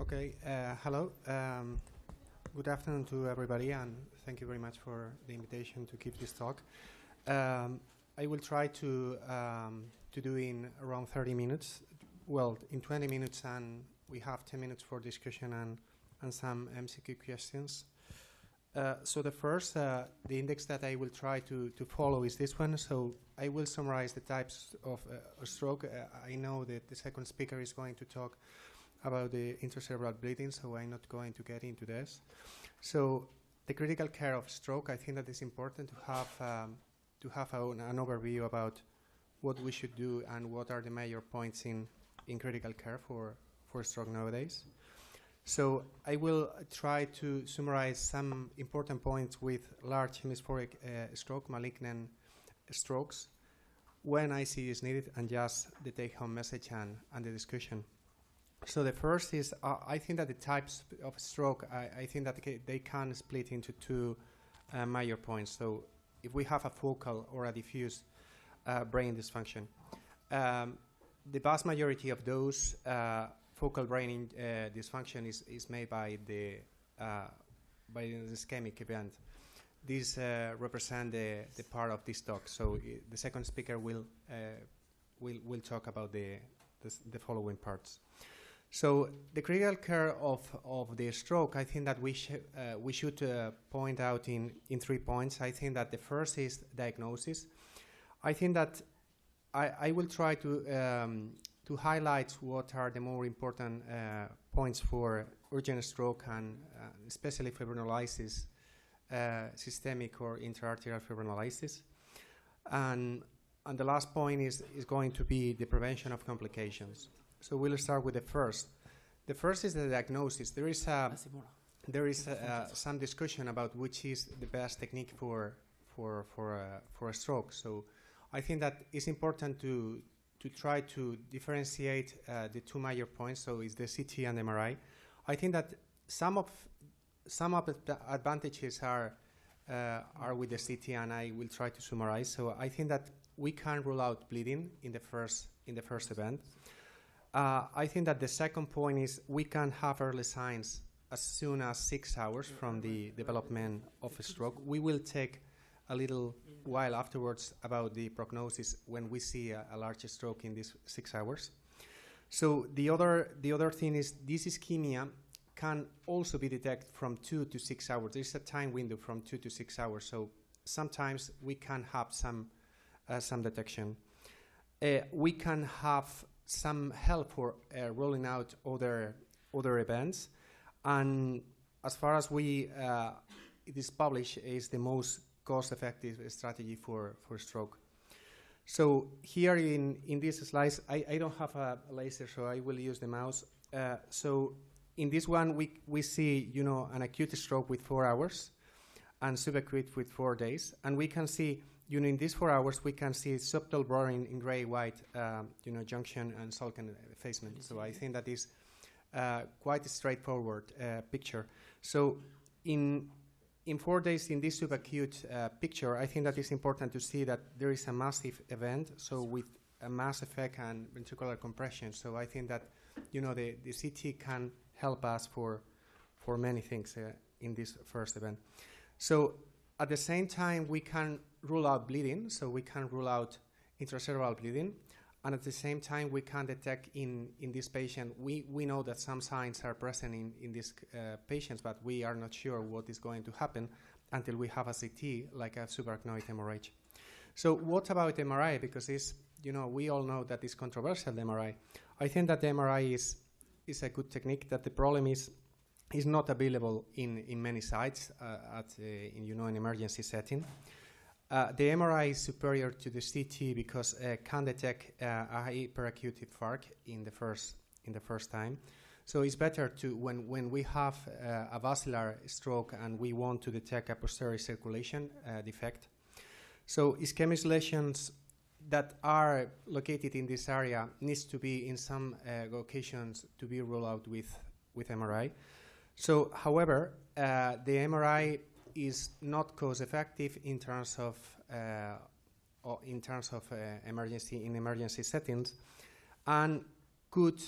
Okay, hello. Good afternoon to everybody, and thank you very much for the invitation to give this talk. I will try to do in around 30 minutes. Well, in 20 minutes, and we have 10 minutes for discussion and some MCQ questions. So the first, the index that I will try to follow is this one. So I will summarize the types of stroke. I know that the second speaker is going to talk about the intracerebral bleeding, so I'm not going to get into this. So the critical care of stroke, I think that it's important to have an overview about what we should do and what are the major points in critical care for stroke nowadays. So I will try to summarize some important points with large hemispheric stroke, malignant strokes, when ICU is needed, and just the take-home message and the discussion. So the first is, I think that the types of stroke, I think that they can split into two major points. So if we have a focal or a diffuse brain dysfunction, the vast majority of those focal brain dysfunction is made by the ischemic event. These represent the part of this talk. So the second speaker will talk about the following parts. So the critical care of the stroke, I think that we should point out in 3 points. I think that the first is diagnosis. I think that I will try to highlight what are the more important points for urgent stroke and especially fibrinolysis, systemic or intra-arterial fibrinolysis. And the last point is going to be the prevention of complications. So we'll start with the first. The first is the diagnosis. There is some discussion about which is the best technique for a stroke. So I think that it's important to try to differentiate the two major points. So it's the CT and MRI. I think that some of the advantages are with the CT, and I will try to summarize. So I think that we can rule out bleeding in the first event. I think that the second point is we can have early signs as soon as 6 hours from the development of a stroke. We will take a little while afterwards about the prognosis when we see a large stroke in these 6 hours. So the other thing is this ischemia can also be detected from 2 to 6 hours. There's a time window from 2 to 6 hours. So sometimes we can have some detection. We can have some help for rolling out other events, and as far as it is published, is the most cost-effective strategy for stroke. So here in these slides, I don't have a laser, so I will use the mouse. So in this one, we see an acute stroke with 4 hours, and subacute with 4 days, and we can see. In these 4 hours, we can see subtle blurring in gray-white, junction and sulcan effacement. So I think that is quite a straightforward picture. So in 4 days, in this subacute picture, I think that it's important to see that there is a massive event, so with a mass effect and ventricular compression. So I think that the CT can help us for many things in this first event. So at the same time, we can rule out bleeding, so we can rule out intracerebral bleeding, and at the same time, we can detect in this patient, we know that some signs are present in these patients, but we are not sure what is going to happen until we have a CT, like a subarachnoid hemorrhage. So what about MRI? Because we all know that it's controversial, the MRI. I think that the MRI is a good technique, that the problem is not available in many sites in an emergency setting. The MRI is superior to the CT because it can detect a hyperacute infarct in the first time. So it's better to when we have a vascular stroke and we want to detect a posterior circulation defect. So ischemic lesions that are located in this area needs to be in some occasions to be ruled out with MRI. So, however, the MRI is not cost-effective in terms of emergency settings, and good,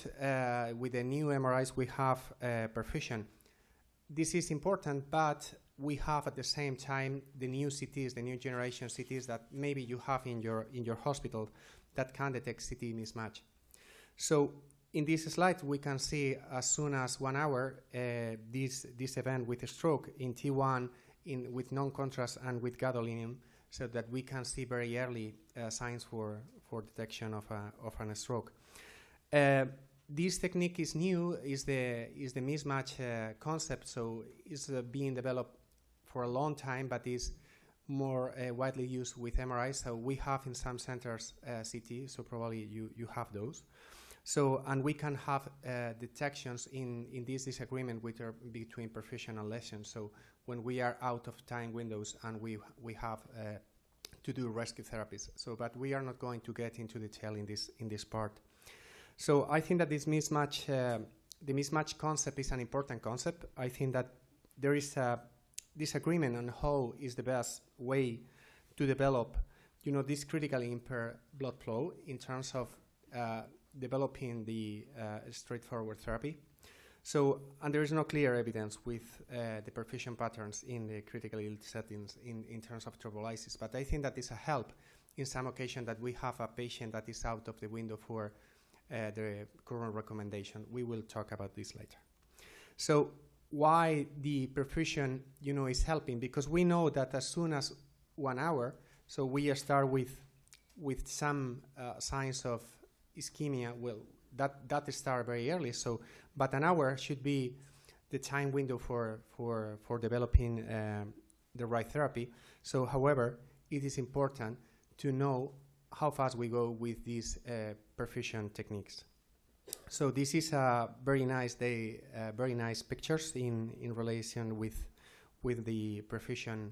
with the new MRIs, we have perfusion. This is important, but we have at the same time the new CTs, the new generation CTs that maybe you have in your hospital that can detect CT mismatch. So in this slide, we can see as soon as 1 hour this event with a stroke in T1 with non-contrast and with gadolinium, so that we can see very early signs for detection of a stroke. This technique is new, is the mismatch concept, so it's being developed for a long time, but is more widely used with MRI. So we have in some centers CT, so probably you have those. So, and we can have detections in this disagreement between perfusion and lesion. So when we are out of time windows and we have to do rescue therapies. So, but we are not going to get into detail in this part. So I think that this mismatch, the mismatch concept is an important concept. I think that there is a disagreement on how is the best way to develop, this critically impaired blood flow in terms of developing the straightforward therapy. So, and there is no clear evidence with the perfusion patterns in the critically ill settings in terms of thrombolysis. But I think that is a help in some occasion that we have a patient that is out of the window for the current recommendation. We will talk about this later. So why the perfusion, is helping? Because we know that as soon as 1 hour, so we start with some signs of ischemia. Well, that start very early. So, but an hour should be the time window for developing the right therapy. So, however, it is important to know how fast we go with these perfusion techniques. So this is a very nice very nice pictures in relation with the perfusion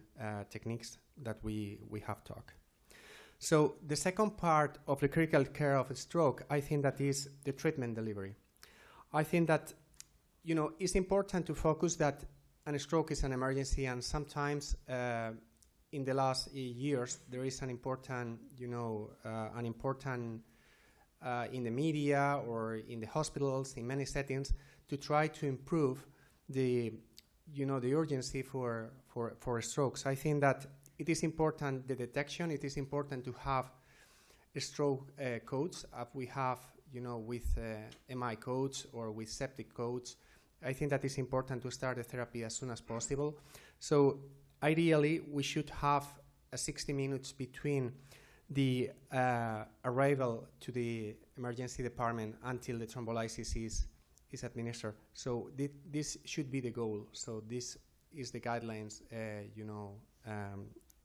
techniques that we have talked. So the second part of the critical care of a stroke, I think that is the treatment delivery. I think that, it's important to focus that a stroke is an emergency, and sometimes in the last years there is an important, in the media or in the hospitals, in many settings, to try to improve the urgency for strokes. I think that it is important, the detection, it is important to have stroke codes, as we have, with MI codes or with septic codes. I think that it's important to start the therapy as soon as possible. So ideally, we should have 60 minutes between the arrival to the emergency department until the thrombolysis is administered. So this should be the goal. So this is the guidelines,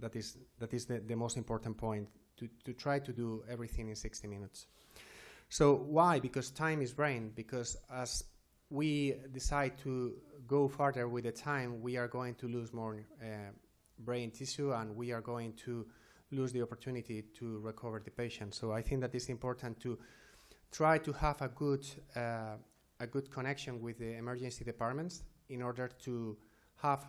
that is the most important point, to try to do everything in 60 minutes. So why? Because time is brain. Because as we decide to go further with the time, we are going to lose more brain tissue, and we are going to lose the opportunity to recover the patient. So I think that it's important to try to have a good connection with the emergency departments in order to have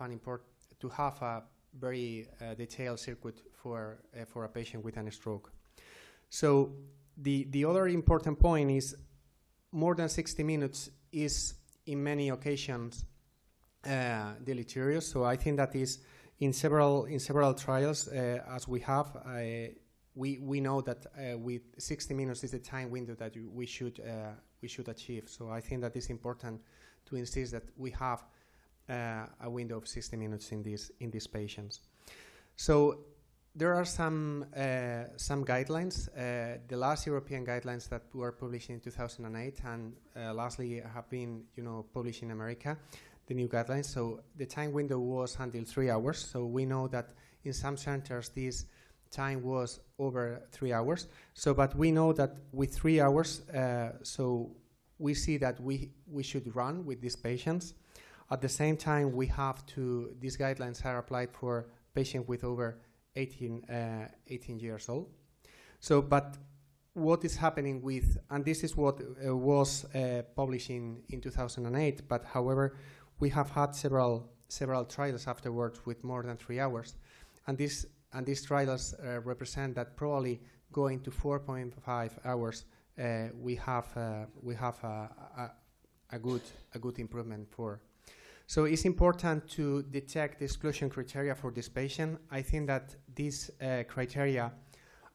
a very detailed circuit for a patient with a stroke. So the other important point is more than 60 minutes is in many occasions deleterious. So I think that is in several trials, as we have, we know that with 60 minutes is the time window that we should achieve. So I think that it's important to insist that we have a window of 60 minutes in these patients. So there are some guidelines. The last European guidelines that were published in 2008, and lastly have been published in America, the new guidelines. So the time window was until 3 hours. So we know that in some centers this time was over 3 hours. So, but we know that with 3 hours, so we see that we should run with these patients. At the same time, these guidelines are applied for patients with over 18 years old. So, but what is happening with, and this is what was published in 2008, but however, we have had several trials afterwards with more than 3 hours, and these trials represent that probably going to 4.5 hours we have a good improvement for. So it's important to detect the exclusion criteria for this patient. I think that these criteria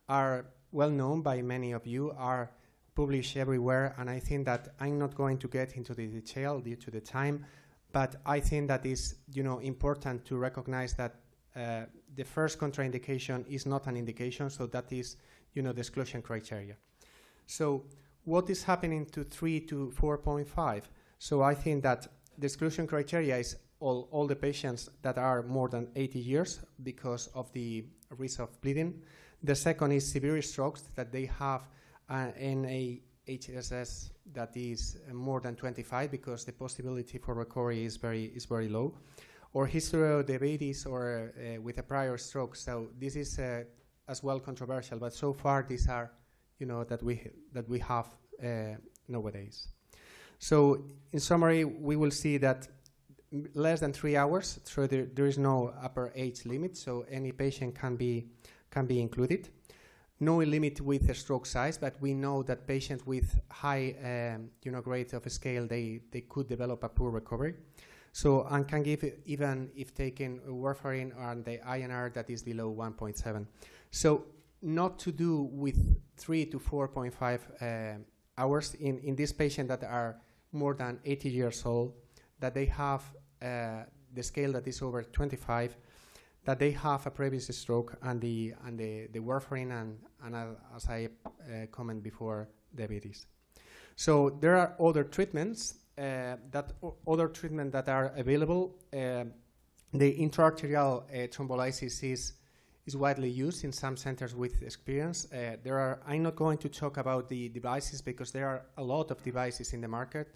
are well known by many of you, are published everywhere, and I think that I'm not going to get into the detail due to the time, but I think that is important to recognize that the first contraindication is not an indication, so that is the exclusion criteria. So what is happening to 3 to 4.5? So I think that the exclusion criteria is all the patients that are more than 80 years because of the risk of bleeding. The second is severe strokes, that they have an HSS that is more than 25 because the possibility for recovery is very low, or history of diabetes or with a prior stroke. So this is as well controversial, but so far these are that we have nowadays. So in summary, we will see that less than 3 hours, so there is no upper age limit, so any patient can be included. No limit with the stroke size, but we know that patients with high grade of scale, they could develop a poor recovery. So, and can give, even if taken warfarin and the INR that is below 1.7. So not to do with 3 to 4.5 hours in this patient that are more than 80 years old, that they have the scale that is over 25, that they have a previous stroke, and the warfarin and as I commented before, diabetes. So there are other treatments that are available. The intraarterial thrombolysis is widely used in some centers with experience. I'm not going to talk about the devices because there are a lot of devices in the market.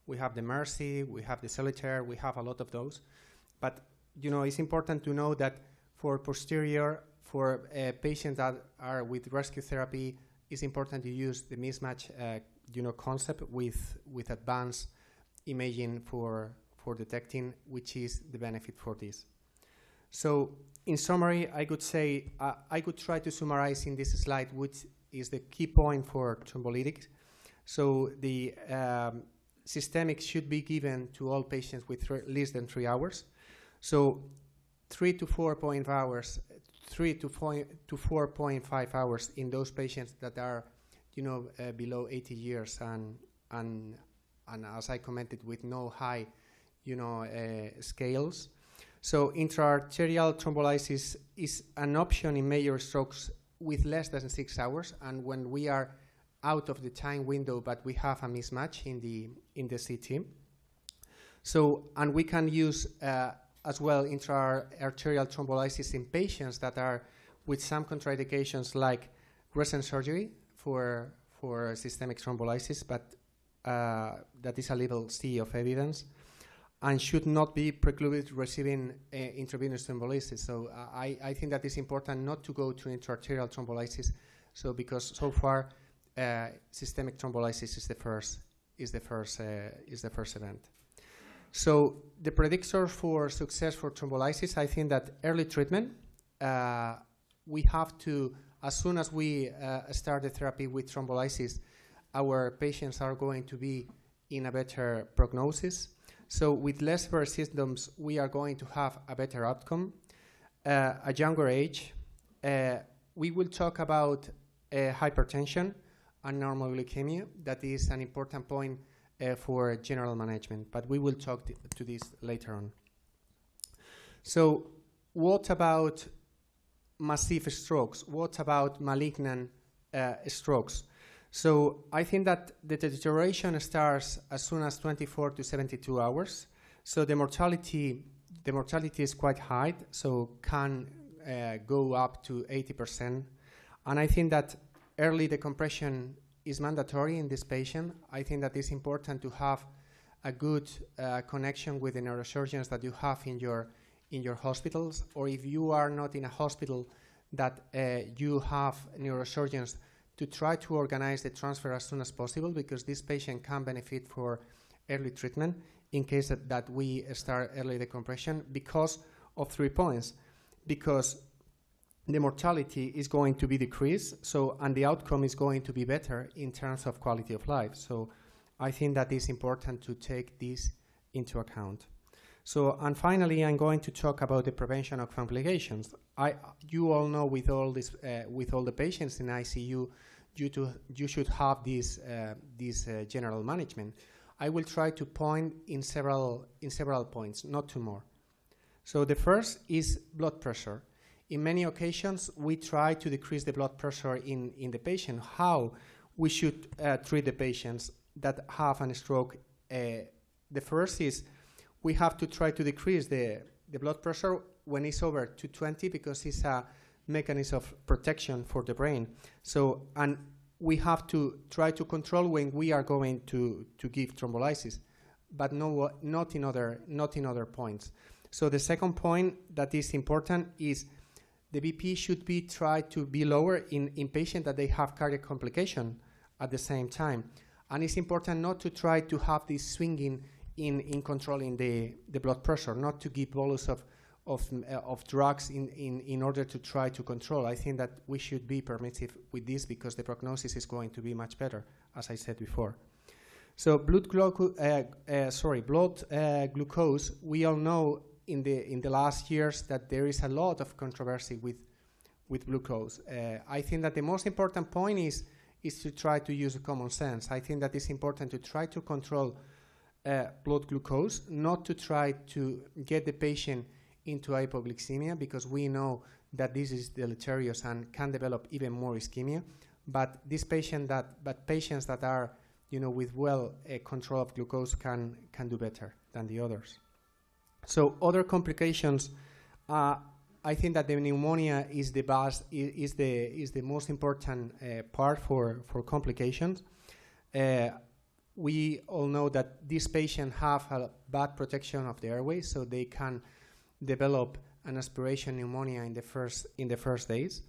We have the Mercy, we have the Solitaire, we have a lot of those. But it's important to know that for posterior, for patients that are with rescue therapy, it's important to use the mismatch concept with advanced imaging for detecting, which is the benefit for this. So in summary, I could say, I could try to summarize in this slide which is the key point for thrombolytics. So the systemic should be given to all patients with less than 3 hours. So 3 to 4.5 hours, 3 to 4.5 hours in those patients that are, below 80 years and as I commented, with no high, scales. So intraarterial thrombolysis is an option in major strokes with less than 6 hours, and when we are out of the time window, but we have a mismatch in the CT. So, and we can use as well intraarterial thrombolysis in patients that are with some contraindications like recent surgery for systemic thrombolysis, but that is a level C of evidence, and should not be precluded receiving intravenous thrombolysis. So I think that it's important not to go to intraarterial thrombolysis. So because so far systemic thrombolysis is the first event. So the predictor for success for thrombolysis, I think that early treatment, we have to, as soon as we start the therapy with thrombolysis, our patients are going to be in a better prognosis. So with less severe symptoms, we are going to have a better outcome. A younger age, we will talk about hypertension and normal glycemia. That is an important point for general management, but we will talk to this later on. So what about massive strokes? What about malignant strokes? So I think that the deterioration starts as soon as 24 to 72 hours. So the mortality is quite high, so can go up to 80%. And I think that early decompression is mandatory in this patient. I think that it's important to have a good connection with the neurosurgeons that you have in your hospitals, or if you are not in a hospital, that you have neurosurgeons to try to organize the transfer as soon as possible, because this patient can benefit for early treatment in case that we start early decompression because of 3 points. Because the mortality is going to be decreased, so, and the outcome is going to be better in terms of quality of life. So I think that is important to take this into account. So, and finally, I'm going to talk about the prevention of complications. You all know with all this, with all the patients in ICU, you should have this general management. I will try to point in several points, not two more. So the first is blood pressure. In many occasions, we try to decrease the blood pressure in the patient. How we should treat the patients that have a stroke? The first is we have to try to decrease the blood pressure when it's over 220 because it's a mechanism of protection for the brain. So, and we have to try to control when we are going to give thrombolysis, but not in other points. So the second point that is important is the BP should be tried to be lower in patients that they have cardiac complication at the same time. And it's important not to try to have this swinging in controlling the blood pressure, not to give bolus of drugs in order to try to control. I think that we should be permissive with this because the prognosis is going to be much better, as I said before. So blood glucose, we all know in the last years that there is a lot of controversy with glucose. I think that the most important point is to try to use common sense. I think that it's important to try to control blood glucose, not to try to get the patient into hypoglycemia because we know that this is deleterious and can develop even more ischemia. But patients that are, with well control of glucose can do better than the others. So other complications, I think that the pneumonia is the most important part for complications. We all know that these patients have a bad protection of the airway, so they can develop an aspiration pneumonia in the first days.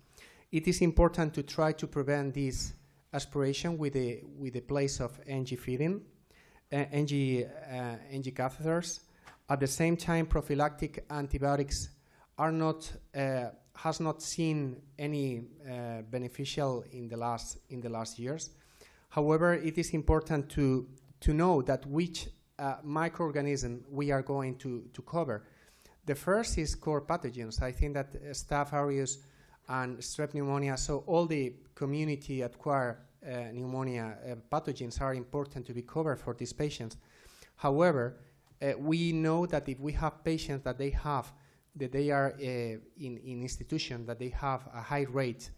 It is important to try to prevent this aspiration with the place of NG feeding, NG catheters. At the same time, prophylactic antibiotics has not seen any beneficial in the last years. However, it is important to know that which microorganism we are going to cover. The first is core pathogens. I think that Staph aureus and strep pneumonia, so all the community-acquired pneumonia pathogens are important to be covered for these patients. However, we know that if we have patients that they are in institution, that they have a high rate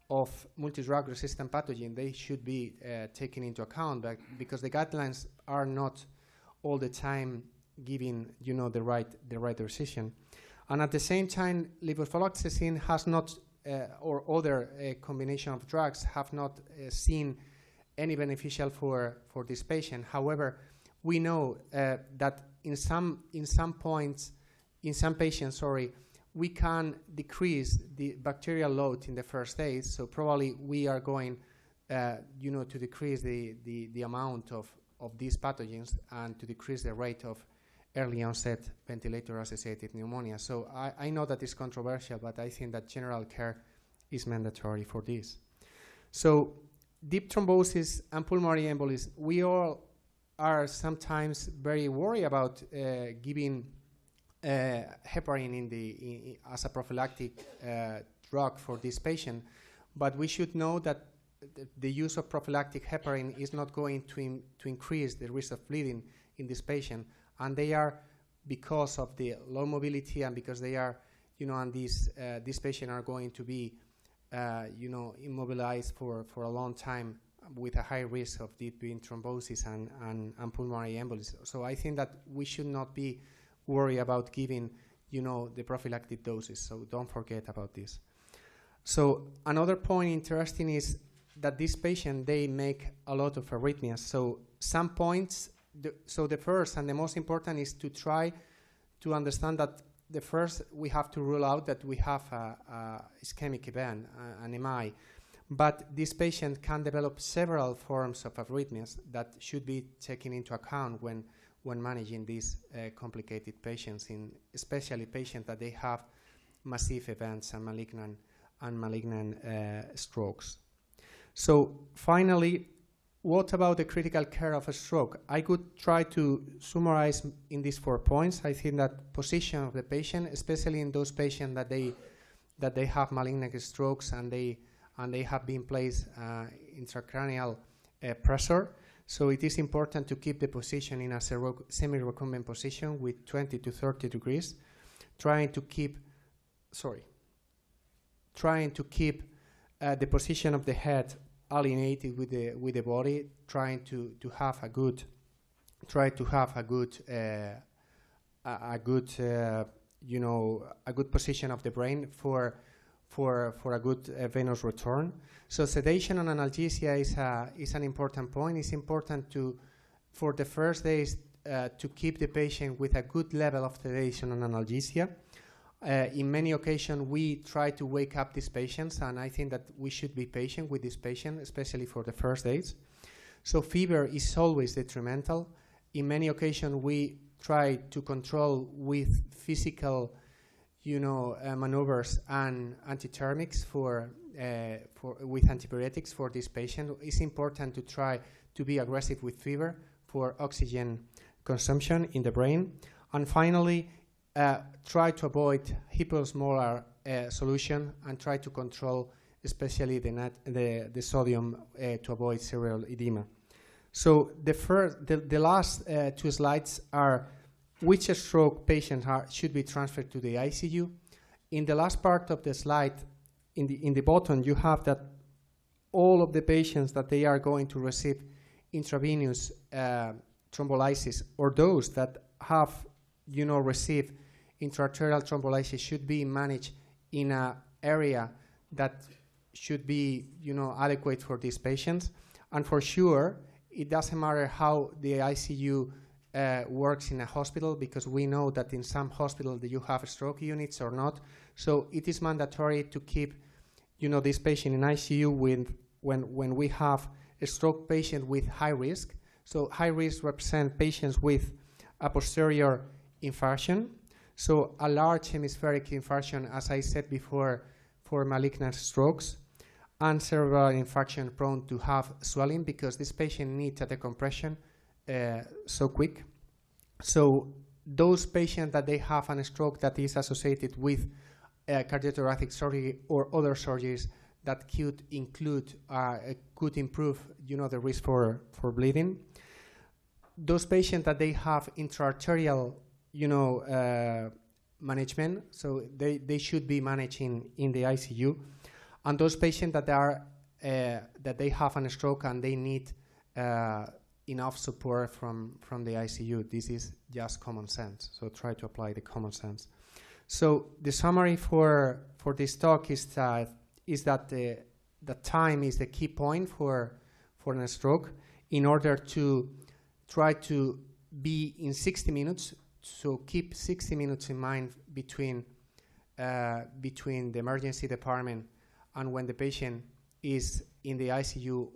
of multi-drug resistant pathogen, they should be taken into account, because the guidelines are not all the time giving the right decision. And at the same time, levofloxacin has not, or other combination of drugs have not seen any beneficial for this patient. However, we know that in some patients, we can decrease the bacterial load in the first days. So probably we are going, to decrease the amount of these pathogens and to decrease the rate of early onset ventilator-associated pneumonia. So I know that it's controversial, but I think that general care is mandatory for this. So deep thrombosis and pulmonary embolism, we all are sometimes very worried about giving heparin as a prophylactic drug for this patient, but we should know that the use of prophylactic heparin is not going to increase the risk of bleeding in this patient, and they are, because of the low mobility and because they are, and these patients are going to be, immobilized for a long time with a high risk of deep vein thrombosis and pulmonary embolism. So I think that we should not be worried about giving, the prophylactic doses. So don't forget about this. So another point interesting is that this patient, they make a lot of arrhythmias. So some points, so the first and the most important is to try to understand that the first we have to rule out that we have a ischemic event, an MI. But this patient can develop several forms of arrhythmias that should be taken into account when managing these complicated patients, especially patients that they have massive events and malignant malignant strokes. So finally, what about the critical care of a stroke? I could try to summarize in these 4 points. I think that position of the patient, especially in those patients that they have malignant strokes and they have been placed intracranial pressure. So it is important to keep the position in a semi-recumbent position with 20 to 30 degrees, trying to keep the position of the head alienated with the body, trying to have a good position of the brain for a good venous return. So sedation and analgesia is an important point. It's important for the first days to keep the patient with a good level of sedation and analgesia. In many occasions, we try to wake up these patients, and I think that we should be patient with this patient, especially for the first days. So fever is always detrimental. In many occasions, we try to control with physical, maneuvers and antithermics with antibiotics for this patient. It's important to try to be aggressive with fever for oxygen consumption in the brain. And finally, try to avoid hyposmolar solution and try to control especially the sodium to avoid cerebral edema. So the last 2 slides are which stroke patients should be transferred to the ICU. In the last part of the slide, in the bottom, you have that all of the patients that they are going to receive intravenous thrombolysis, or those that have receive intraarterial thrombolysis should be managed in an area that should be adequate for these patients. And for sure, it doesn't matter how the ICU works in a hospital, because we know that in some hospitals you have stroke units or not. So it is mandatory to keep this patient in ICU when we have a stroke patient with high risk. So high risk represent patients with a posterior infarction, so a large hemispheric infarction, as I said before, for malignant strokes, and cerebral infarction prone to have swelling, because this patient needs a decompression so quick. So those patients that they have a stroke that is associated with cardiothoracic surgery or other surgeries that could include, could improve, the risk for bleeding. Those patients that they have intraarterial, management, so they should be managed in the ICU. And those patients that they have a stroke and they need enough support from the ICU, this is just common sense. So try to apply the common sense. So the summary for this talk is that the time is the key point for a stroke, in order to try to be in 60 minutes. So keep 60 minutes in mind between the emergency department and when the patient is in the ICU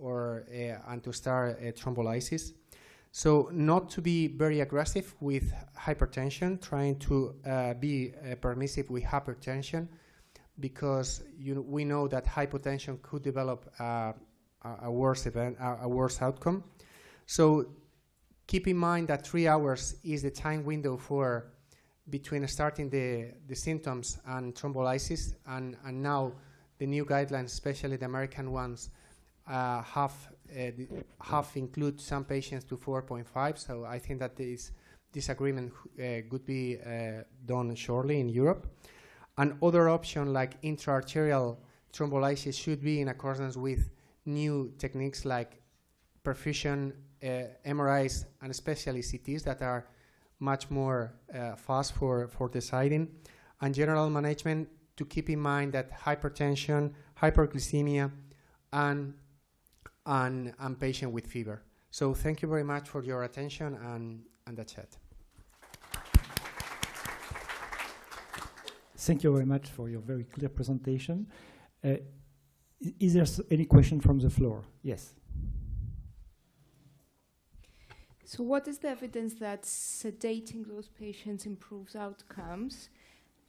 and to start thrombolysis. So not to be very aggressive with hypertension, trying to be permissive with hypertension, because we know that hypotension could develop a worse event, a worse outcome. So keep in mind that 3 hours is the time window for between starting the symptoms and thrombolysis, and now the new guidelines, especially the American ones, have include some patients to 4.5. So I think that this agreement could be done shortly in Europe. And other option like intraarterial thrombolysis should be in accordance with new techniques like perfusion, MRIs, and especially CTs that are much more fast for deciding. And general management, to keep in mind that hypertension, hyperglycemia, and patient with fever. So thank you very much for your attention, and that's it. Thank you very much for your very clear presentation. Is there any question from the floor? Yes. So what is the evidence that sedating those patients improves outcomes?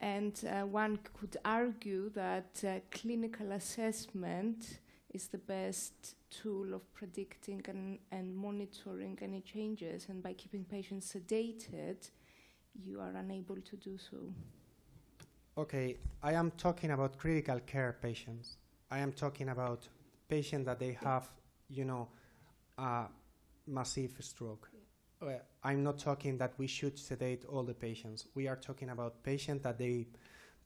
And one could argue that clinical assessment is the best tool of predicting and monitoring any changes. And by keeping patients sedated, you are unable to do so. Okay, I am talking about critical care patients. I am talking about patients that they have, a massive stroke. Yeah. I'm not talking that we should sedate all the patients. We are talking about patients that they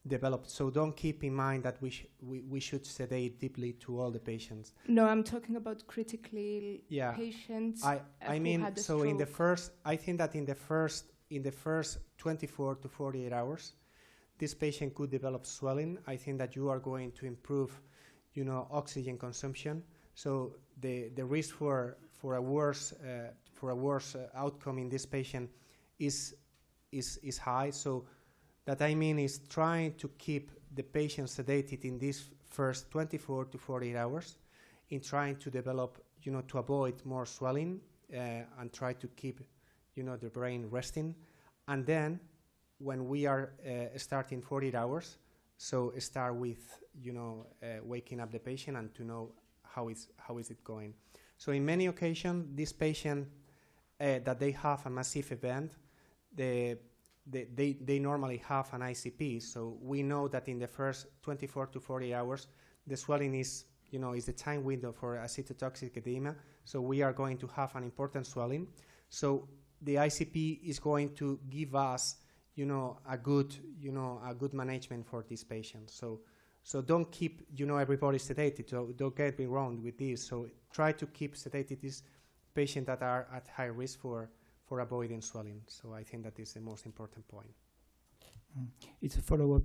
developed. So don't keep in mind that we should sedate deeply to all the patients. No, I'm talking about critically patients. I mean, so stroke. In the first, I think that in the first 24 to 48 hours, this patient could develop swelling. I think that you are going to improve, oxygen consumption. So the risk for a worse outcome in this patient is high. So that I mean is trying to keep the patient sedated in these first 24 to 48 hours, in trying to develop, to avoid more swelling and try to keep, the brain resting, and then when we are starting 48 hours, so start with, waking up the patient and to know how is it going. So in many occasions, this patient that they have a massive event, they normally have an ICP. So we know that in the first 24 to 40 hours, the swelling is the time window for acetotoxic edema. So we are going to have an important swelling. So the ICP is going to give us, a good management for this patient. So don't keep, everybody sedated. So don't get me wrong with this. So try to keep sedated these patients that are at high risk for avoiding swelling. So I think that is the most important point. It's a follow-up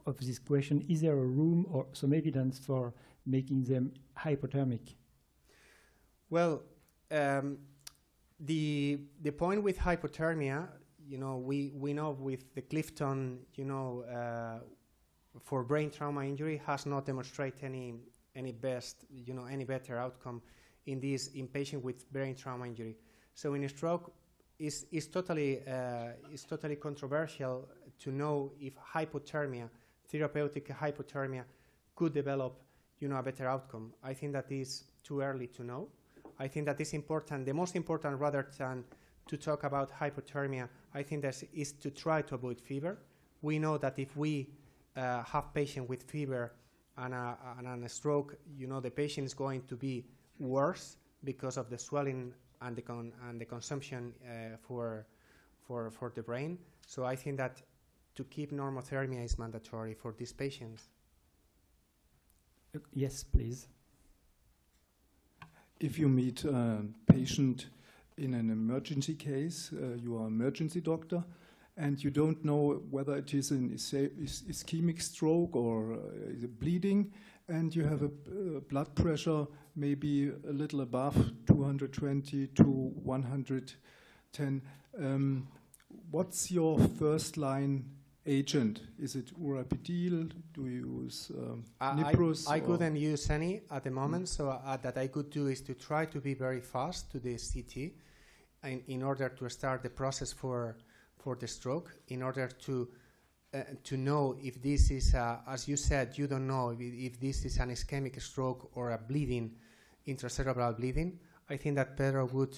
of this question. Is there a room or some evidence for making them hypothermic? Well, the point with hypothermia, we know with the Clifton, for brain trauma injury has not demonstrated any better outcome in patient with brain trauma injury. So in a stroke, is totally controversial to know if hypothermia, therapeutic hypothermia, could develop, a better outcome. I think that is too early to know. I think that is important. The most important, rather than to talk about hypothermia, I think that is to try to avoid fever. We know that if we have patients with fever and a stroke, the patient is going to be worse because of the swelling and the consumption for the brain. So I think that to keep normothermia is mandatory for these patients. Yes, please. If you meet a patient in an emergency case, you are an emergency doctor, and you don't know whether it is an ischemic stroke or is it bleeding, and you have a blood pressure maybe a little above 220 to 110. What's your first line agent? Is it urapidil? Do you use Niprus? I couldn't use any at the moment, so that I could do is to try to be very fast to the CT in order to start the process for the stroke, in order to know if this is, as you said, you don't know if this is an ischemic stroke or a bleeding, intracerebral bleeding. I think that Pedro would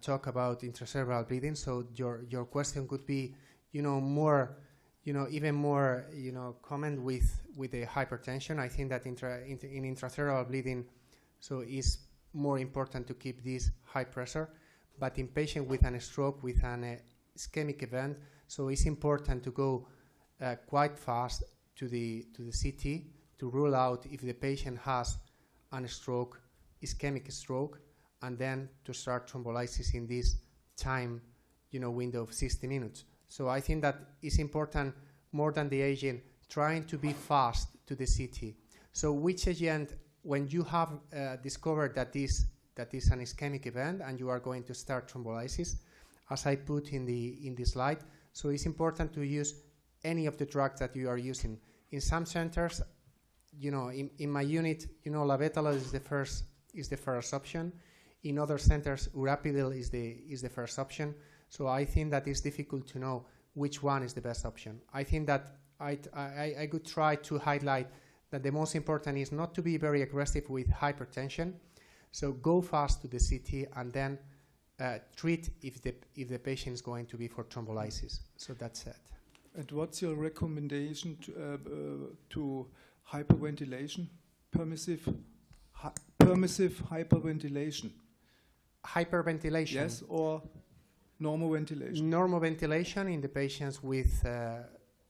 talk about intracerebral bleeding. So your question could be, more, even more, comment with the hypertension. I think that in intracerebral bleeding, so is more important to keep this high pressure. But in patient with a stroke, with an ischemic event, so it's important to go quite fast to the CT to rule out if the patient has a stroke, ischemic stroke, and then to start thrombolysis in this time, window of 60 minutes. So I think that it's important, more than the agent, trying to be fast to the CT. So which agent, when you have discovered that this an ischemic event and you are going to start thrombolysis, as I put in the slide, so it's important to use any of the drugs that you are using. In some centers, in my unit, labetalol is the first option. In other centers, urapidil is the first option. So I think that it's difficult to know which one is the best option. I think that I could try to highlight that the most important is not to be very aggressive with hypertension. So go fast to the CT and then treat if the patient is going to be for thrombolysis. So that's it. And what's your recommendation to hyperventilation, permissive hyperventilation? Hyperventilation. Yes, or normal ventilation? Normal ventilation in the patients with,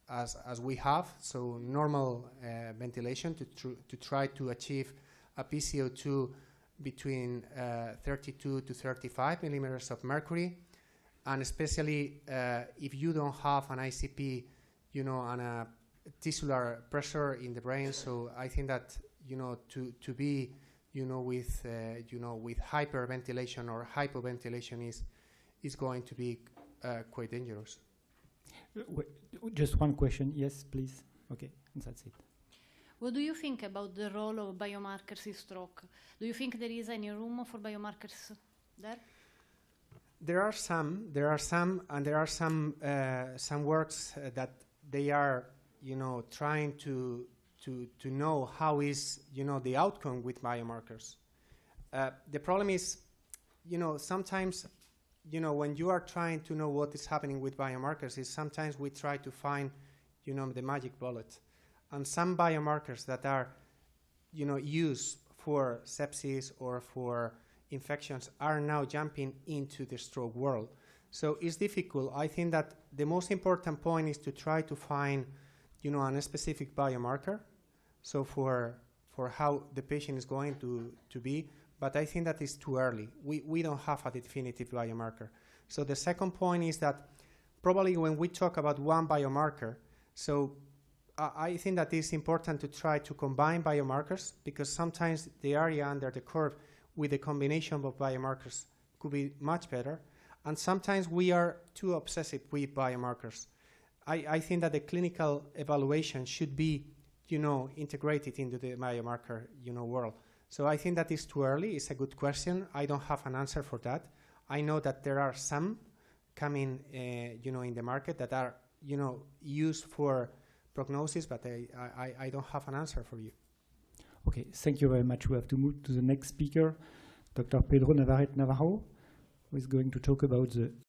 as we have, so normal ventilation to try to achieve a PCO2 between 32 to 35 millimeters of mercury, and especially if you don't have an ICP, and a tisular pressure in the brain. So I think that to be with hyperventilation or hypoventilation is going to be quite dangerous. Just one question. Yes, please. Okay, and that's it. What do you think about the role of biomarkers in stroke? Do you think there is any room for biomarkers there? There are some, and there are some works that they are, trying to know how is, the outcome with biomarkers. The problem is, sometimes, when you are trying to know what is happening with biomarkers, is sometimes we try to find, the magic bullet. And some biomarkers that are, used for sepsis or for infections are now jumping into the stroke world. So it's difficult. I think that the most important point is to try to find, a specific biomarker. So for how the patient is going to be, but I think that is too early. We don't have a definitive biomarker. So the second point is that probably when we talk about one biomarker, so I think that it's important to try to combine biomarkers, because sometimes the area under the curve with a combination of biomarkers could be much better. And sometimes we are too obsessive with biomarkers. I think that the clinical evaluation should be, integrated into the biomarker, world. So I think that is too early. It's a good question. I don't have an answer for that. I know that there are some coming, in the market that are, used for prognosis, but I don't have an answer for you. Okay, thank you very much. We have to move to the next speaker, Dr. Pedro Navarrete Navarro, who is going to talk about the